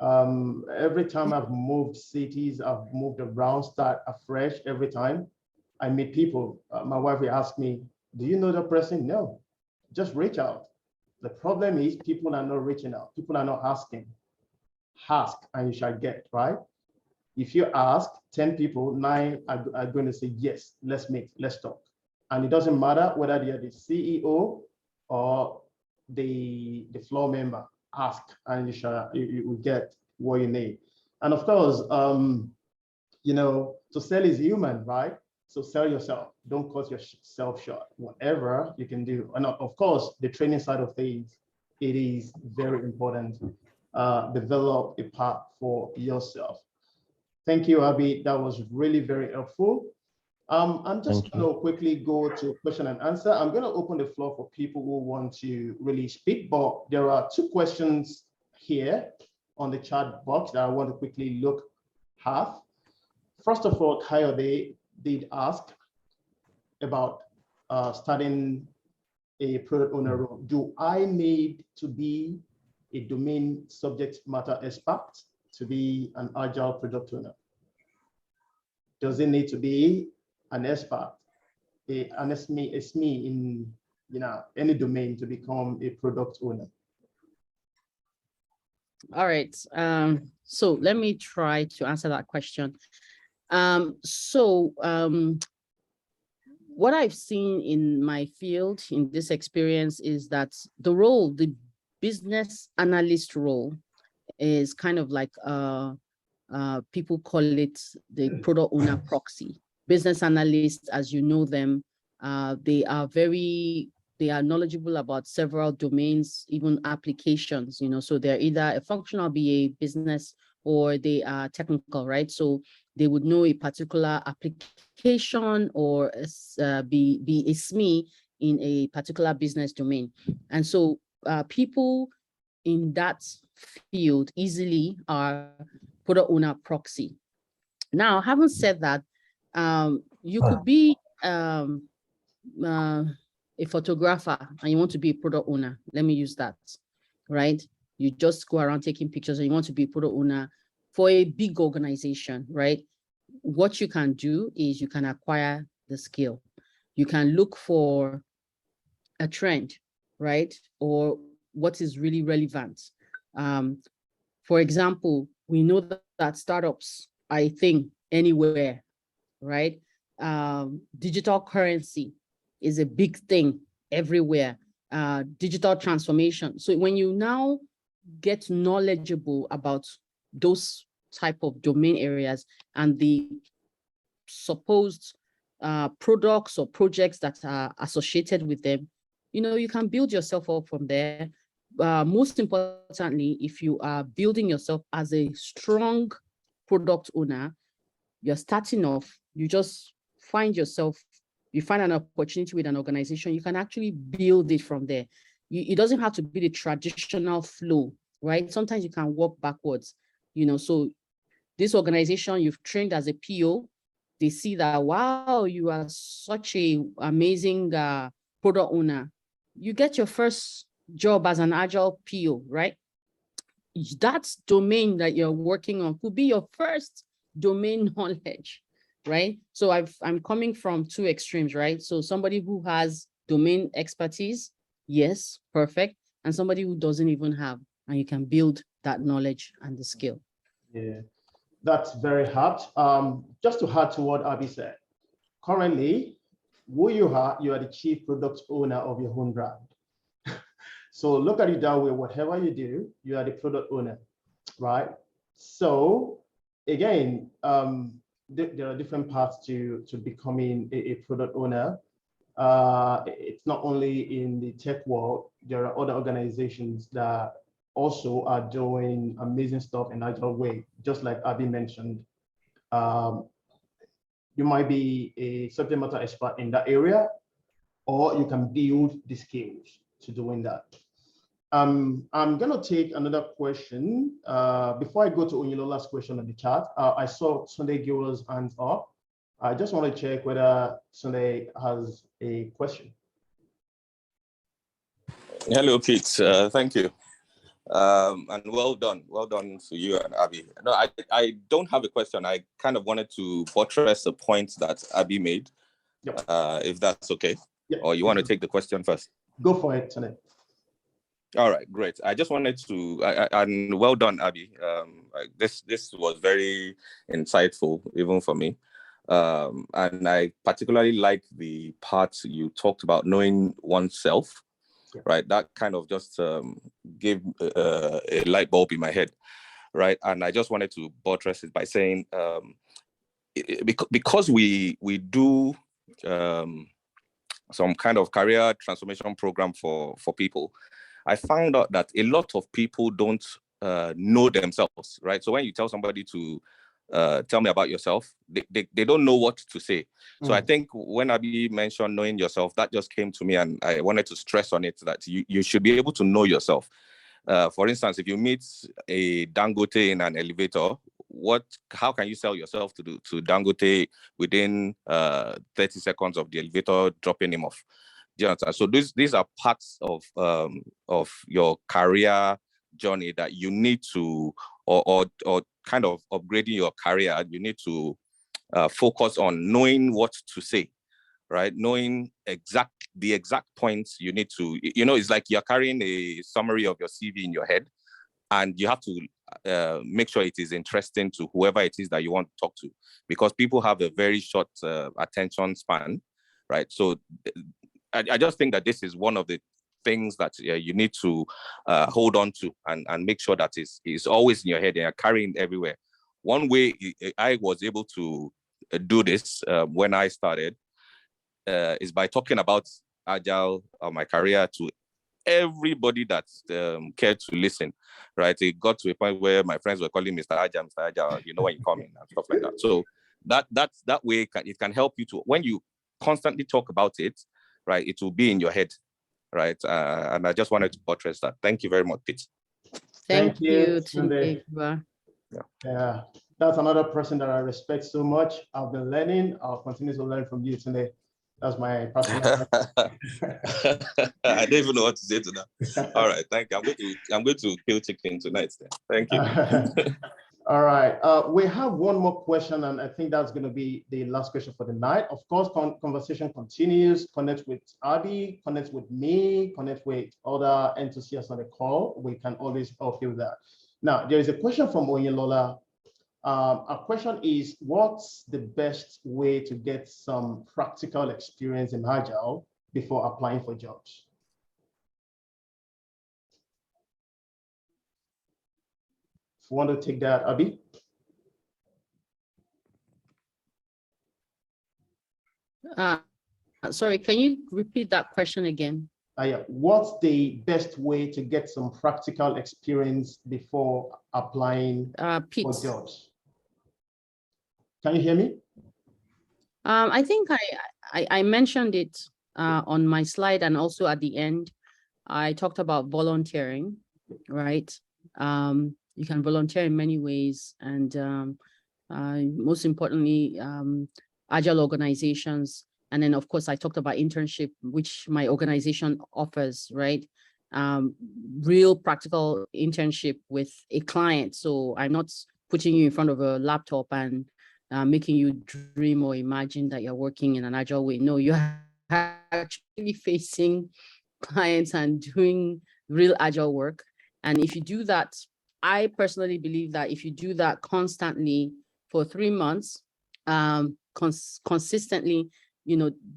Every time I've moved cities, I've moved around, start afresh every time I meet people. My wife will ask me, do you know that person? No, just reach out. The problem is people are not reaching out. People are not asking. Ask and you shall get, right? If you ask 10 people, 9 are going to say, yes, let's meet, let's talk. And it doesn't matter whether they're the CEO or the floor member. Ask and you will get what you need. And of course, to sell is human, right? So sell yourself. Don't cut yourself short. Whatever you can do. And of course, the training side of things, it is very important. Develop a path for yourself. Thank you, Abby. That was really very helpful. I'm just going to quickly go to question and answer. I'm going to open the floor for people who want to really speak, but there are 2 questions here on the chat box that I want to quickly look at. First of all, Coyote did ask about starting a product owner role. Do I need to be a domain subject matter expert to be an agile product owner? Does it need to be an expert, an SME in any domain to become a product owner? All right. So let me try to answer that question. What I've seen in my field, in this experience, is that the business analyst role is kind of like, people call it the product owner proxy. Business analysts, as you know them, they are knowledgeable about several domains, even applications, so they're either a functional BA, business, or they are technical, right? So they would know a particular application or be a SME in a particular business domain. And so people in that field easily are product owner proxy. Now, having said that, you could be a photographer and you want to be a product owner. Let me use that, right? You just go around taking pictures and you want to be a product owner for a big organization, right? What you can do is you can acquire the skill. You can look for a trend, right? Or what is really relevant. For example, we know that startups are a thing anywhere, right? Digital currency is a big thing everywhere. Digital transformation. So when you now get knowledgeable about those type of domain areas and the supposed products or projects that are associated with them, you can build yourself up from there. Most importantly, if you are building yourself as a strong product owner, you're starting off, you just find an opportunity with an organization, you can actually build it from there. It doesn't have to be the traditional flow, right? Sometimes you can work backwards, so this organization you've trained as a PO, they see that, wow, you are such a amazing product owner. You get your first job as an Agile PO, right? That domain that you're working on could be your first domain knowledge, right? So I'm coming from two extremes, right? So somebody who has domain expertise, yes, perfect. And somebody who doesn't even have, and you can build that knowledge and the skill. Yeah, that's very hard. Just to add to what Abby said, currently, who you are the chief product owner of your own brand. So look at it that way, whatever you do, you are the product owner, right? So again, there are different paths to becoming a product owner. It's not only in the tech world, there are other organizations that also are doing amazing stuff in Agile way, just like Abby mentioned. You might be a subject matter expert in that area, or you can build the skills to doing that. I'm gonna take another question. Before I go to Onyilola's question on the chat, I saw Sunday Giro's hands up. I just want to check whether Sunday has a question. Hello, Pete. Thank you. And well done to you and Abby. No, I don't have a question. I kind of wanted to buttress a point that Abby made, Yep. If that's okay. Yep. Or you want to take the question first? Go for it, Sunday. All right, great. I just wanted to, and well done, Abby. This was very insightful, even for me. And I particularly like the part you talked about knowing oneself, right? That kind of just gave a light bulb in my head, right? And I just wanted to buttress it by saying, because we do some kind of career transformation program for people, I found out that a lot of people don't know themselves, right? So when you tell somebody to tell me about yourself, they don't know what to say. So I think when Abby mentioned knowing yourself, that just came to me, and I wanted to stress on it that you should be able to know yourself. For instance, if you meet a Dangote in an elevator, how can you sell yourself to Dangote within 30 seconds of the elevator dropping him off? Do you understand? So these are parts of your career journey that you need to, or kind of upgrading your career, you need to focus on knowing what to say, right? Knowing the exact points you need to, it's like you're carrying a summary of your CV in your head, and you have to make sure it is interesting to whoever it is that you want to talk to, because people have a very short attention span, right? So I just think that this is one of the things that you need to hold on to and make sure that is always in your head and you're carrying everywhere. One way I was able to do this when I started is by talking about Agile or my career to everybody that cared to listen, right? It got to a point where my friends were calling Mr. Agile, when you come in and stuff like that. So that way it can help you to, when you constantly talk about it, right, it will be in your head, right? And I just wanted to buttress that. Thank you very much, Pete. Thank you. Yeah, that's another person that I respect so much. I've been learning. I'll continue to learn from you today. That's my personal. I don't even know what to say to that. All right, thank you. I'm going to kill chicken tonight. Then. Thank you. All right, we have one more question, and I think that's going to be the last question for the night. Of course, conversation continues. Connect with Abby, connect with me, connect with other enthusiasts on the call. We can always help you with that. Now, there is a question from Onyolola. Our question is, what's the best way to get some practical experience in Agile before applying for jobs? If you want to take that, Abby. Sorry, can you repeat that question again? Yeah. What's the best way to get some practical experience before applying for jobs? Can you hear me? I think I mentioned it on my slide, and also at the end, I talked about volunteering, right? You can volunteer in many ways, and most importantly, agile organizations. And then, of course, I talked about internship, which my organization offers, right? Real practical internship with a client. So I'm not putting you in front of a laptop and making you dream or imagine that you're working in an agile way. No, you're actually facing clients and doing real agile work. And if you do that, I personally believe that if you do that constantly for 3 months, consistently,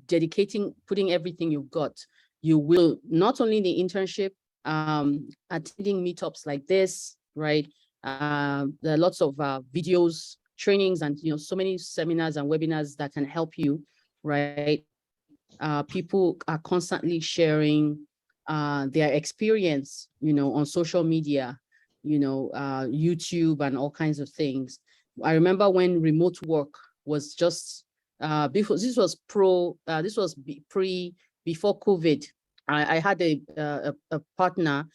dedicating, putting everything you've got, you will not only in the internship, attending meetups like this, right? There are lots of videos, trainings, and so many seminars and webinars that can help you, right? People are constantly sharing their experience, on social media, YouTube and all kinds of things. I remember when remote work was just before this was before COVID. I had a partner,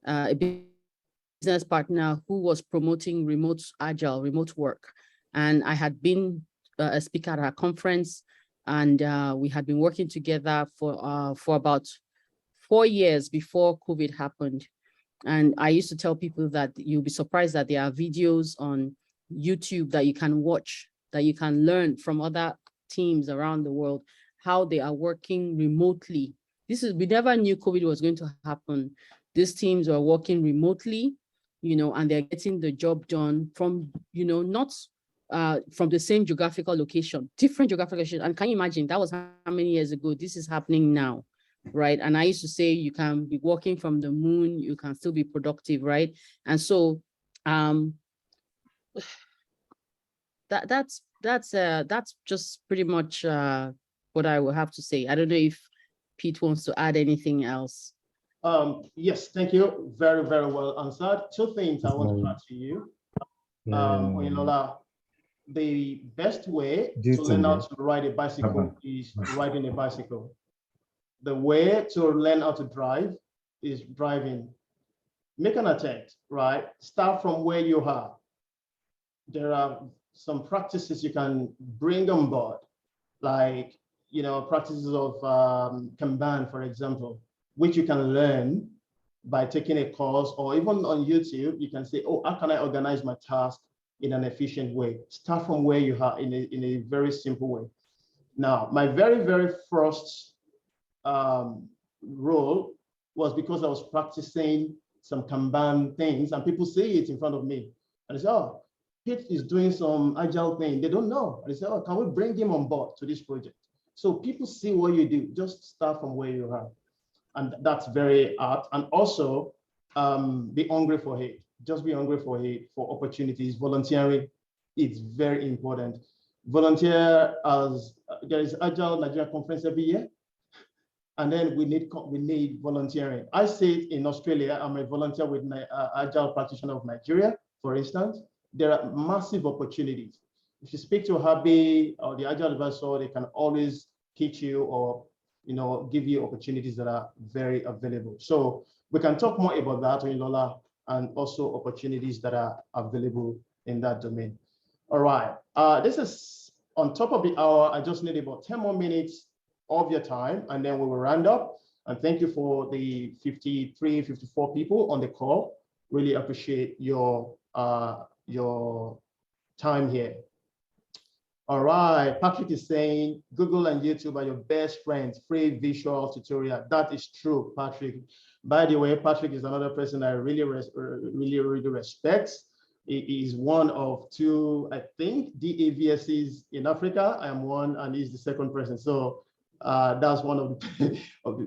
a business partner who was promoting remote work, and I had been a speaker at our conference, and we had been working together for about 4 years before COVID happened. And I used to tell people that you'll be surprised that there are videos on YouTube that you can watch, that you can learn from other teams around the world, how they are working remotely. We never knew COVID was going to happen. These teams are working remotely, and they're getting the job done from, not from the same geographical location, different geographical location. And can you imagine, that was how many years ago? This is happening now, right? And I used to say, you can be working from the moon, you can still be productive, right? And so that's just pretty much what I will have to say. I don't know if Pete wants to add anything else. Yes, thank you. Very, very well answered. Two things I want to add to you. Oyinlola, the best way to learn how to ride a bicycle is riding a bicycle. The way to learn how to drive is driving. Make an attempt, right? Start from where you are. There are some practices you can bring on board, like, practices of Kanban, for example, which you can learn by taking a course, or even on YouTube, you can say, oh, how can I organize my task in an efficient way? Start from where you are in a very simple way. Now, my very, very first role was because I was practicing some Kanban things, and people see it in front of me. And they say, oh, Pete is doing some agile thing. They don't know. And they say, oh, can we bring him on board to this project? So people see what you do. Just start from where you are. And that's very hard. And also be hungry for it. Just be hungry for it, for opportunities. Volunteering, it's very important. Volunteer there is Agile Nigeria conference every year. And then we need volunteering. I sit in Australia. I'm a volunteer with Agile Practitioner of Nigeria, for instance. There are massive opportunities. If you speak to Habi or the Agile advisor, they can always teach you or give you opportunities that are very available. So we can talk more about that, Oyinlola, and also opportunities that are available in that domain. All right. This is on top of the hour. I just need about 10 more minutes of your time, and then we will round up. And thank you for the 53, 54 people on the call. Really appreciate your time here. All right, Patrick is saying Google and YouTube are your best friends, free visual tutorial. That is true, Patrick. By the way, Patrick is another person I really respect. He is one of two, I think, DAVSs in Africa. I am one, and he's the second person. So that's one of the, of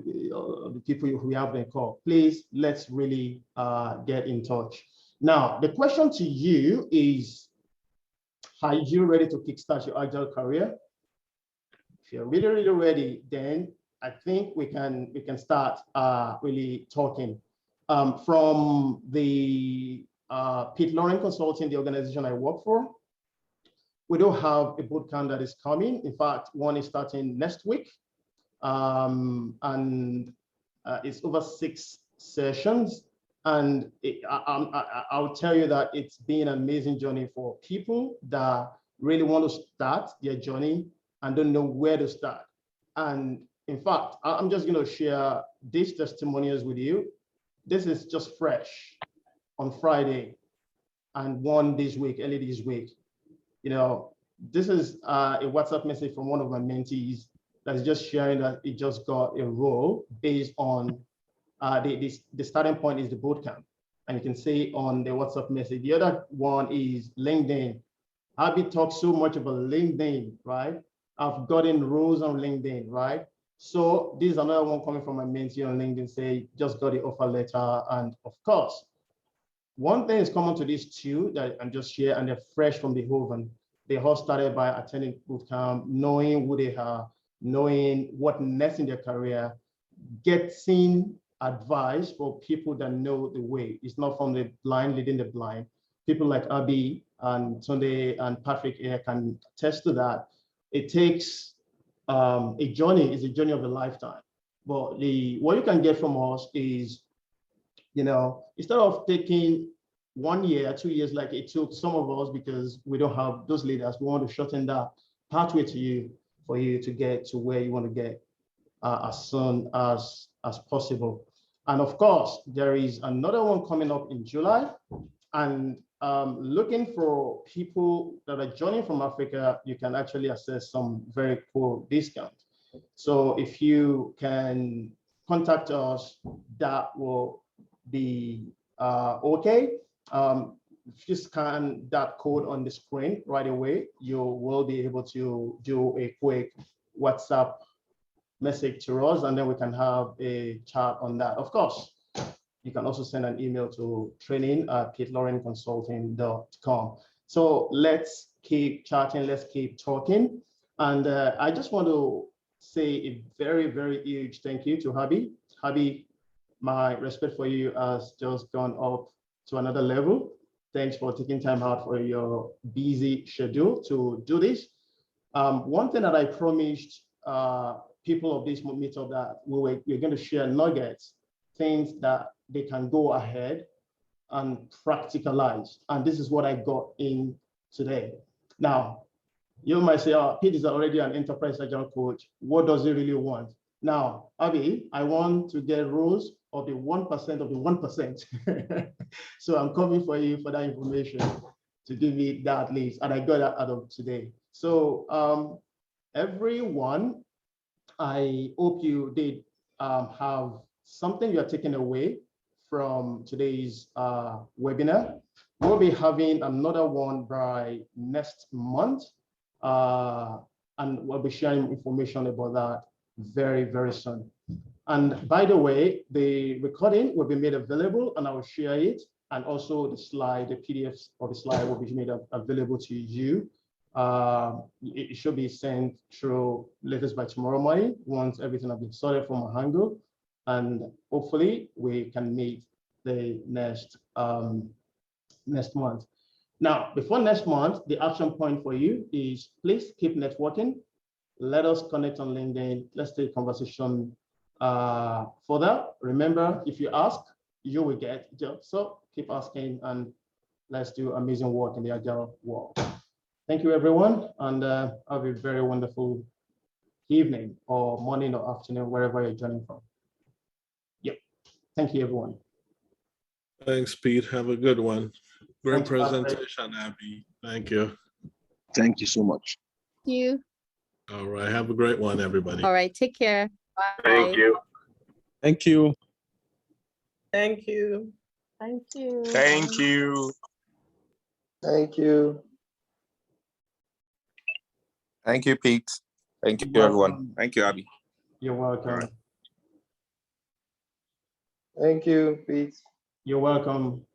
the people we have in call. Please, let's really get in touch. Now, the question to you is, are you ready to kickstart your Agile career? If you're really, really ready, then I think we can start really talking. From the Pete Lauren Consulting, the organization I work for, we do have a bootcamp that is coming. In fact, one is starting next week. And it's over 6 sessions. And I'll tell you that it's been an amazing journey for people that really want to start their journey and don't know where to start. And in fact, I'm just going to share these testimonials with you. This is just fresh on Friday and one this week, early this week. You know, this is a WhatsApp message from one of my mentees that is just sharing that it just got a role based on the starting point is the bootcamp. And you can see on the WhatsApp message. The other one is LinkedIn. Abby talks so much about LinkedIn, right? I've gotten roles on LinkedIn, right? So this is another one coming from my mentee on LinkedIn, say, just got the offer letter. And of course, one thing is common to these two that I'm just share, and they're fresh from the oven. They all started by attending bootcamp, knowing who they are, knowing what next in their career, getting advice for people that know the way. It's not from the blind leading the blind. People like Abby and Tunde and Patrick here can attest to that. It takes a journey, it's a journey of a lifetime. But what you can get from us is, you know, instead of taking 1 year, 2 years like it took some of us, because we don't have those leaders, we want to shorten that pathway to you for you to get to where you want to get as soon as possible. And of course, there is another one coming up in July, and looking for people that are joining from Africa, you can actually access some very cool discounts. So if you can contact us, that will be okay. If you scan that code on the screen right away, you will be able to do a quick WhatsApp message to us, and then we can have a chat on that. Of course, you can also send an email to training@pitlorenconsulting.com. So let's keep chatting, let's keep talking. And I just want to say a very, very huge thank you to Habi. Habi, my respect for you has just gone up to another level. Thanks for taking time out for your busy schedule to do this. One thing that I promised people of this meetup that we're going to share nuggets, things that they can go ahead and practicalize. And this is what I got in today. Now, you might say, oh, Pete is already an enterprise agile coach. What does he really want? Now, Abby, I want to get rules of the 1% of the 1%. So I'm coming for you for that information to give me that list. And I got that out of today. So everyone, I hope you did have something you're taking away from today's webinar. We'll be having another one by next month. And we'll be sharing information about that very, very soon. And by the way, the recording will be made available, and I will share it. And also the slide, the PDFs of the slide will be made available to you. It should be sent through latest by tomorrow morning once everything has been sorted from a angle. And hopefully we can meet the next month. Now, before next month, the action point for you is please keep networking. Let us connect on LinkedIn. Let's take conversation further. Remember, if you ask, you will get. So keep asking, and let's do amazing work in the Agile world. Thank you, everyone, and have a very wonderful evening or morning or afternoon, wherever you're joining from. Yep. Thank you, everyone. Thanks, Pete. Have a good one. Great Thanks, presentation, Abby. Thank you. Thank you so much. Thank you. All right. Have a great one, everybody. All right. Take care. Bye. Thank you. Thank you. Thank you. Thank you. Thank you. Thank you. Thank you, Pete. Thank you, You're everyone. welcome. Thank you, Abby. You're welcome. All right. Thank you, Pete. You're welcome.